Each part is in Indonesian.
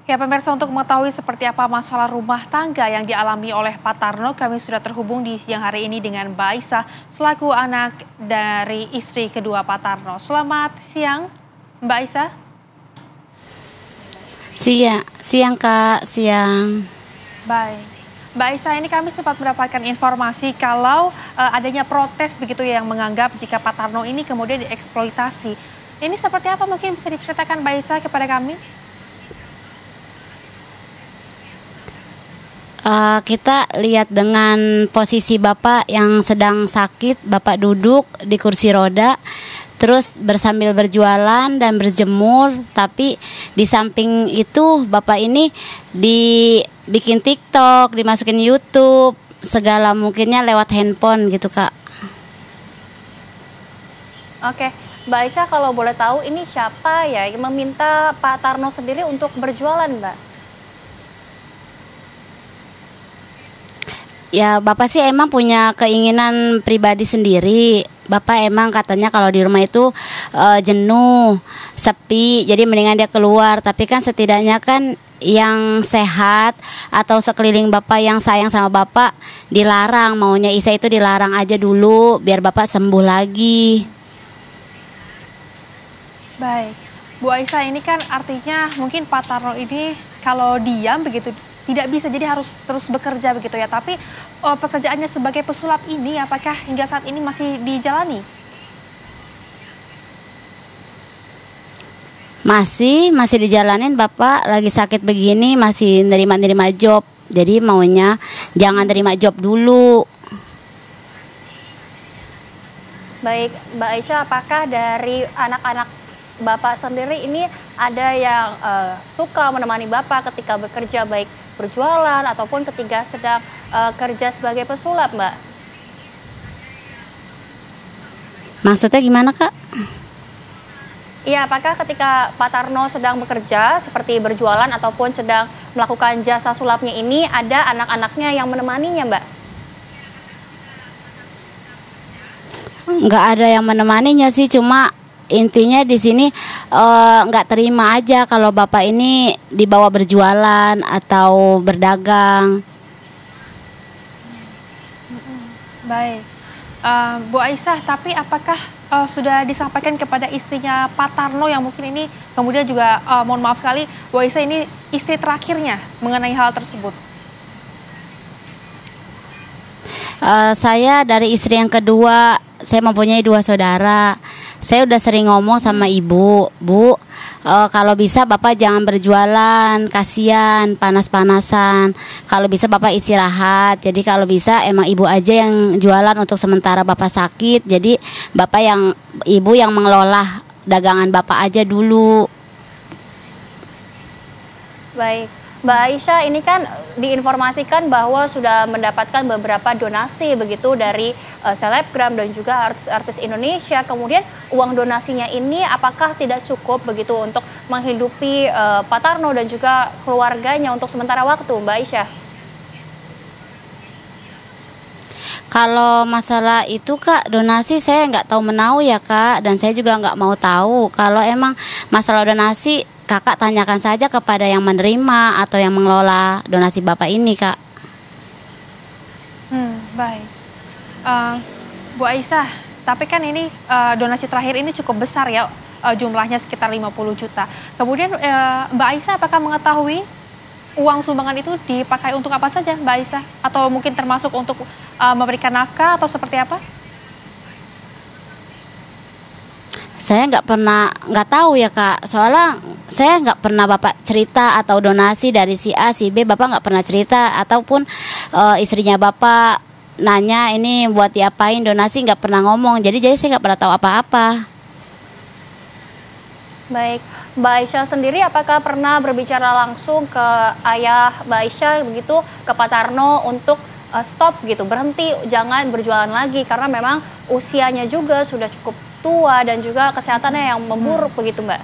Ya, pemirsa, untuk mengetahui seperti apa masalah rumah tangga yang dialami oleh Pak Tarno, kami sudah terhubung di siang hari ini dengan Mbak Aisyah selaku anak dari istri kedua Pak Tarno. Selamat siang, Mbak Aisyah. Siang Kak, siang. Baik. Mbak Aisyah, ini kami sempat mendapatkan informasi kalau adanya protes begitu ya yang menganggap jika Pak Tarno ini kemudian dieksploitasi. Ini seperti apa, mungkin bisa diceritakan Mbak Aisyah kepada kami? Kita lihat dengan posisi Bapak yang sedang sakit, Bapak duduk di kursi roda, terus bersambil berjualan dan berjemur, tapi di samping itu Bapak ini dibikin TikTok, dimasukin YouTube, segala mungkinnya lewat handphone gitu Kak. Oke, Mbak Aisyah, kalau boleh tahu ini siapa ya yang meminta Pak Tarno sendiri untuk berjualan, Mbak? Ya Bapak sih emang punya keinginan pribadi sendiri. Bapak emang katanya kalau di rumah itu jenuh, sepi, jadi mendingan dia keluar. Tapi kan setidaknya kan yang sehat atau sekeliling Bapak yang sayang sama Bapak dilarang. Maunya Isa itu dilarang aja dulu biar Bapak sembuh lagi. Baik, Bu Aisyah, ini kan artinya mungkin Pak Tarno ini kalau diam begitu tidak bisa, jadi harus terus bekerja begitu ya. Tapi pekerjaannya sebagai pesulap ini apakah hingga saat ini masih dijalani? Masih dijalanin. Bapak lagi sakit begini masih nerima job. Jadi maunya jangan terima job dulu. Baik, Mbak Aisyah, apakah dari anak-anak Bapak sendiri ini ada yang suka menemani Bapak ketika bekerja, baik berjualan ataupun ketika sedang kerja sebagai pesulap, Mbak? Maksudnya gimana Kak? Iya, apakah ketika Pak Tarno sedang bekerja seperti berjualan ataupun sedang melakukan jasa sulapnya ini ada anak-anaknya yang menemaninya, Mbak? Nggak ada yang menemaninya sih, cuma intinya di sini nggak terima aja kalau Bapak ini dibawa berjualan atau berdagang. Baik, Bu Aisyah, tapi apakah sudah disampaikan kepada istrinya Pak Tarno yang mungkin ini kemudian juga mohon maaf sekali, Bu Aisyah ini istri terakhirnya mengenai hal tersebut? Saya dari istri yang kedua, saya mempunyai 2 saudara. Saya udah sering ngomong sama ibu, Bu, kalau bisa Bapak jangan berjualan, kasihan panas-panasan. Kalau bisa Bapak istirahat. Jadi kalau bisa emang ibu aja yang jualan untuk sementara Bapak sakit. Jadi ibu yang mengelola dagangan Bapak aja dulu. Baik, Mbak Aisyah, ini kan diinformasikan bahwa sudah mendapatkan beberapa donasi begitu dari selebgram dan juga artis-artis Indonesia. Kemudian uang donasinya ini apakah tidak cukup begitu untuk menghidupi Pak Tarno dan juga keluarganya untuk sementara waktu, Mbak Aisyah? Kalau masalah itu Kak, donasi saya nggak tahu menau ya Kak, dan saya juga nggak mau tahu. Kalau emang masalah donasi, Kakak tanyakan saja kepada yang menerima atau yang mengelola donasi Bapak ini Kak. Baik, Bu Aisyah, tapi kan ini donasi terakhir ini cukup besar ya, jumlahnya sekitar 50 juta. Kemudian Mbak Aisyah apakah mengetahui uang sumbangan itu dipakai untuk apa saja, Mbak Aisyah? Atau mungkin termasuk untuk memberikan nafkah atau seperti apa? Saya nggak tahu ya Kak, soalnya saya nggak pernah Bapak cerita atau donasi dari si A, si B, Bapak nggak pernah cerita. Ataupun istrinya Bapak nanya ini buat diapain donasi, nggak pernah ngomong. Jadi saya nggak pernah tahu apa-apa. Baik, Mbak Aisyah sendiri apakah pernah berbicara langsung ke ayah Mbak Aisyah begitu, ke Pak Tarno untuk stop gitu, berhenti, jangan berjualan lagi karena memang usianya juga sudah cukup tua dan juga kesehatannya yang memburuk begitu, Mbak?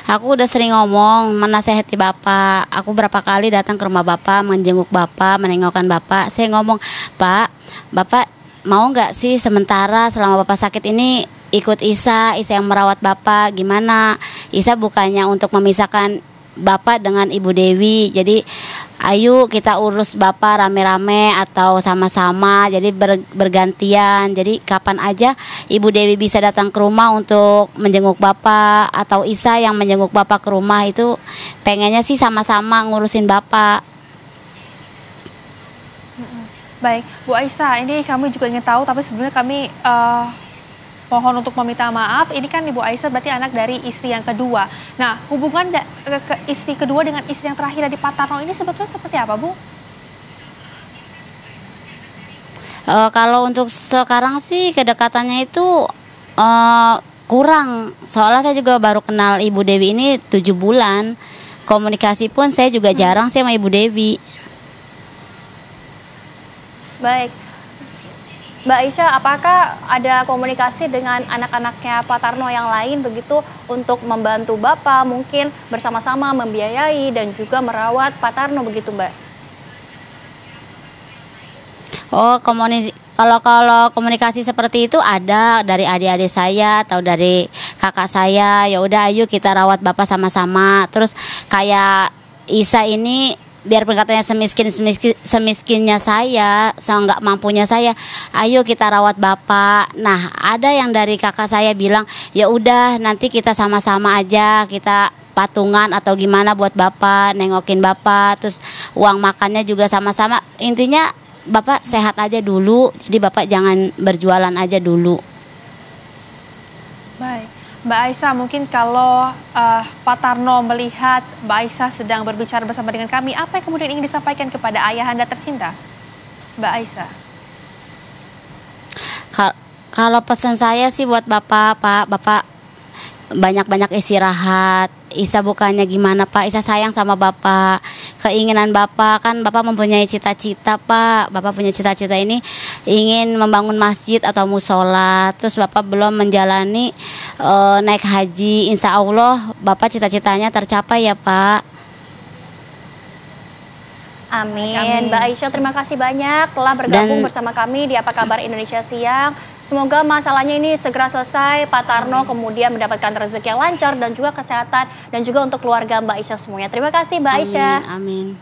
Aku udah sering ngomong, menasehati Bapak. Aku berapa kali datang ke rumah Bapak, menjenguk Bapak, menengokkan Bapak. Saya ngomong, Pak, Bapak mau nggak sih sementara selama Bapak sakit ini ikut Isa yang merawat Bapak. Gimana? Isa bukannya untuk memisahkan Bapak dengan Ibu Dewi. Jadi ayo kita urus Bapak rame-rame atau sama-sama. Jadi bergantian. Jadi kapan aja Ibu Dewi bisa datang ke rumah untuk menjenguk Bapak atau Isa yang menjenguk Bapak ke rumah, itu pengennya sih sama-sama ngurusin Bapak. Baik, Bu Aisyah, ini kami juga ingin tahu, tapi sebelumnya kami mohon untuk meminta maaf. Ini kan Ibu Aisyah berarti anak dari istri yang kedua. Nah, hubungan ke istri kedua dengan istri yang terakhir dari Pak Tarno ini sebetulnya seperti apa, Bu? Kalau untuk sekarang sih kedekatannya itu kurang. Soalnya saya juga baru kenal Ibu Dewi ini 7 bulan. Komunikasi pun saya juga jarang sih sama Ibu Dewi. Baik, Mbak Aisyah, apakah ada komunikasi dengan anak-anaknya Pak Tarno yang lain begitu untuk membantu Bapak mungkin bersama-sama membiayai dan juga merawat Pak Tarno begitu, Mbak? Oh, kalau komunikasi seperti itu ada dari adik-adik saya atau dari kakak saya. Ya udah, ayo kita rawat Bapak sama-sama. Terus kayak Isa ini, biarpun katanya semiskinnya saya, nggak mampunya saya, ayo kita rawat Bapak. Nah, ada yang dari kakak saya bilang, ya udah nanti kita sama-sama aja, kita patungan atau gimana buat Bapak, nengokin Bapak, terus uang makannya juga sama-sama. Intinya Bapak sehat aja dulu, jadi Bapak jangan berjualan aja dulu. Baik, Mbak Aisyah, mungkin kalau Pak Tarno melihat Mbak Aisyah sedang berbicara bersama dengan kami, apa yang kemudian ingin disampaikan kepada ayahanda tercinta, Mbak Aisyah? Kalau pesan saya sih buat Bapak, Bapak banyak-banyak istirahat. Isa bukannya gimana Pak, Isa sayang sama Bapak. Keinginan Bapak, kan Bapak mempunyai cita-cita Pak. Bapak punya cita-cita ini ingin membangun masjid atau musola. Terus Bapak belum menjalani naik haji. Insya Allah Bapak cita-citanya tercapai ya Pak. Amin. Amin. Mbak Aisyah, terima kasih banyak telah bergabung bersama kami di Apa Kabar Indonesia Siang. Semoga masalahnya ini segera selesai, Pak Tarno kemudian mendapatkan rezeki yang lancar dan juga kesehatan dan juga untuk keluarga Mbak Aisyah semuanya. Terima kasih Mbak Aisyah. Amin.